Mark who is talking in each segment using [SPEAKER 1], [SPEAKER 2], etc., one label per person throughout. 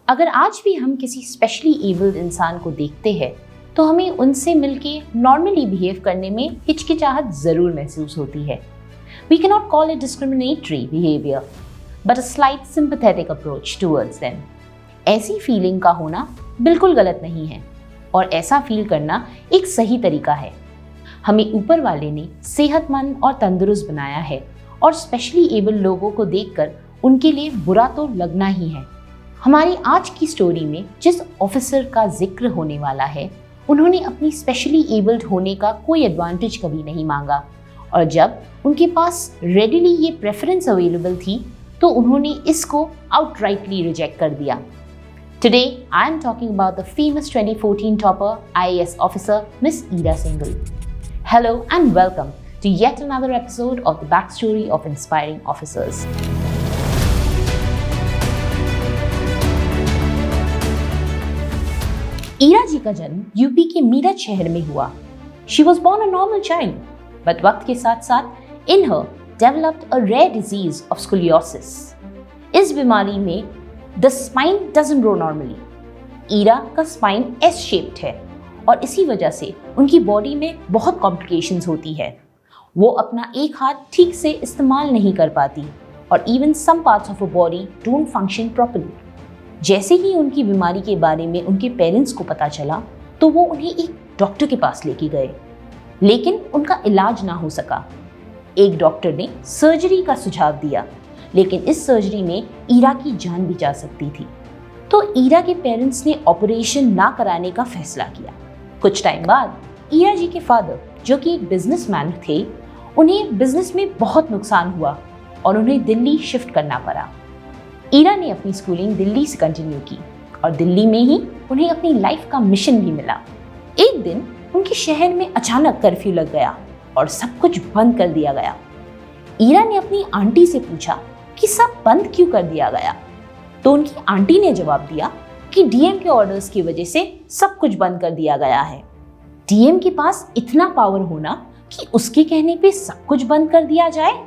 [SPEAKER 1] अगर आज भी हम किसी स्पेशली एबल्ड इंसान को देखते हैं तो हमें उनसे मिलके नॉर्मली बिहेव करने में हिचकिचाहट जरूर महसूस होती है। We cannot call it discriminatory behavior, but a slight sympathetic approach towards them. ऐसी फीलिंग का होना बिल्कुल गलत नहीं है और ऐसा फील करना एक सही तरीका है। हमें ऊपर वाले ने सेहतमंद और तंदुरुस्त बनाया है और स्पेशली एबल लोगों को देखकर उनके लिए बुरा तो लगना ही है। हमारी आज की स्टोरी में जिस ऑफिसर का जिक्र होने वाला है, उन्होंने अपनी स्पेशली एबल्ड होने का कोई एडवांटेज कभी नहीं मांगा और जब उनके पास रेडिली ये प्रेफरेंस अवेलेबल थी तो उन्होंने इसको आउटराइटली रिजेक्ट कर दिया। Today, I am talking about the famous 2014 topper IAS officer, Miss Ira Singhal. Hello and welcome to yet another episode of the backstory of inspiring officers. Ira जी का जन्म UP के मीरठ शहर में हुआ। She was born a normal child, but वक्त के साथ साथ in her developed a rare disease of scoliosis. इस बीमारी में the spine doesn't grow normally. Ira का स्पाइन S-shaped है और इसी वजह से उनकी बॉडी में बहुत कॉम्प्लिकेशंस होती है। वो अपना एक हाथ ठीक से इस्तेमाल नहीं कर पाती और even some parts of her body don't function properly. जैसे ही उनकी बीमारी के बारे में उनके पेरेंट्स को पता चला तो वो उन्हें एक डॉक्टर के पास लेके गए, लेकिन उनका इलाज ना हो सका। एक डॉक्टर ने सर्जरी का सुझाव दिया, लेकिन इस सर्जरी में ईरा की जान भी जा सकती थी। तो ईरा के पेरेंट्स ने ऑपरेशन ना कराने का फैसला किया। कुछ टाइम बाद ईरा जी के फादर, जो कि एक बिजनेसमैन थे, उन्हें बिजनेस में बहुत नुकसान हुआ और उन्हें दिल्ली शिफ्ट करना पड़ा। ईरा ने अपनी स्कूलिंग दिल्ली से कंटिन्यू की और दिल्ली में ही उन्हें अपनी लाइफ का मिशन भी मिला। एक दिन उनके शहर में अचानक कर्फ्यू लग गया और सब कुछ बंद कर दिया गया। ईरा ने अपनी आंटी से पूछा कि सब बंद क्यों कर दिया गया, तो उनकी आंटी ने जवाब दिया कि डीएम के ऑर्डर्स की वजह से सब कुछ बंद कर दिया गया है। डीएम के पास इतना पावर होना कि उसके कहने पे सब कुछ बंद कर दिया जाए,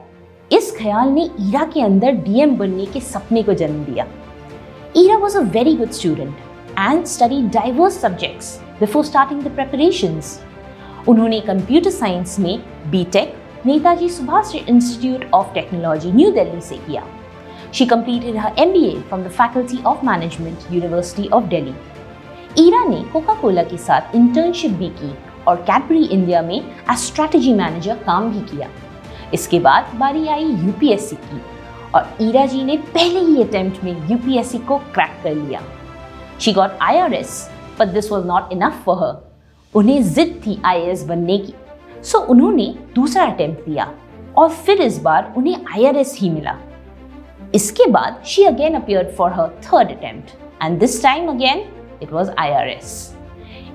[SPEAKER 1] इस ख्याल ने ईरा के अंदर डीएम बनने के सपने को जन्म दिया। Ira was a very good student and studied diverse subjects before starting the preparations. उन्होंने कंप्यूटर साइंस में BTech Netaji Subhash Institute of Technology New Delhi से किया। She completed her MBA from the Faculty of Management, University of Delhi. Ira ने Coca Cola के साथ internship भी की और कैडबरी इंडिया में एज स्ट्रेटजी मैनेजर काम भी किया। इसके बाद बारी आई यूपीएससी की और ईरा जी ने पहले ही अटेम्प्ट में यूपीएससी को क्रैक कर लिया। She got IRS, but this was not enough for her. उन्हें जिद थी IAS बनने की, सो उन्होंने दूसरा अटेम्प्ट दिया और फिर इस बार उन्हें IRS ही मिला। इसके बाद she again appeared for her third attempt and this time again it was IRS.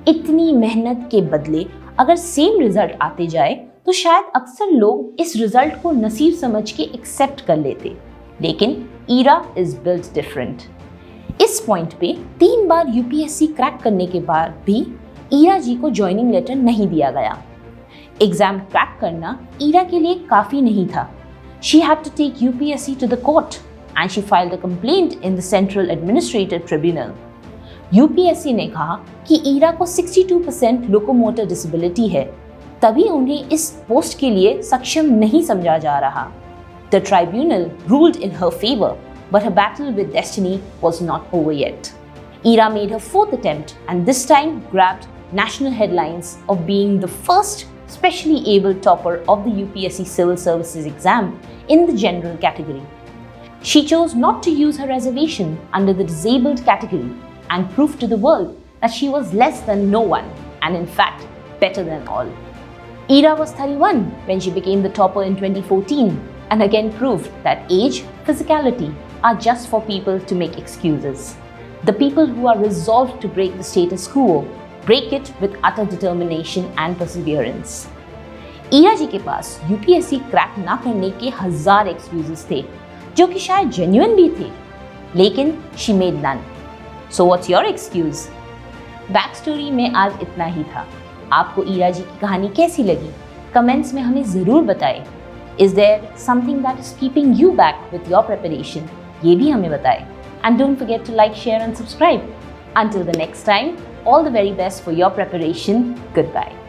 [SPEAKER 1] इतनी मेहनत के बदले अगर सेम रिजल्ट आते जाए तो शायद अक्सर लोग इस रिजल्ट को नसीब समझ के एक्सेप्ट कर लेते, लेकिन ईरा इज बिल्ट डिफरेंट। इस पॉइंट पे 3 बार यूपीएससी क्रैक करने के बाद भी ईरा जी को ज्वाइनिंग लेटर नहीं दिया गया। एग्जाम क्रैक करना ईरा के लिए काफ़ी नहीं था। She had to take UPSC to the court and she filed a complaint in the Central Administrative Tribunal. UPSC ने कहा कि ईरा को 62% लोकोमोटर डिसेबिलिटी है, तभी उन्हें इस पोस्ट के लिए सक्षम नहीं समझा जा रहा। The tribunal ruled in her favor, but her battle with destiny was not over yet. Ira made her 4th attempt and this time grabbed national headlines of being the first specially able topper of the UPSC Civil Services exam in the general category. She chose not to use her reservation under the disabled category and proved to the world that she was less than no one and in fact better than all. Ira was 31 when she became the topper in 2014 and again proved that age, physicality are just for people to make excuses. The people who are resolved to break the status quo break it with utter determination and perseverance. Ira जी के पास UPSC crack ना करने के 1000 excuses थे, जो कि शायद genuine भी थे, लेकिन she made none. So what's your excuse? Back story में आज इतना ही था। आपको ईरा जी की कहानी कैसी लगी? कमेंट्स में हमें ज़रूर बताएं। Is there something that is keeping you back with your preparation? ये भी हमें बताएं। And don't forget to like, share, and subscribe. Until the next time, all the very best for your preparation. Goodbye.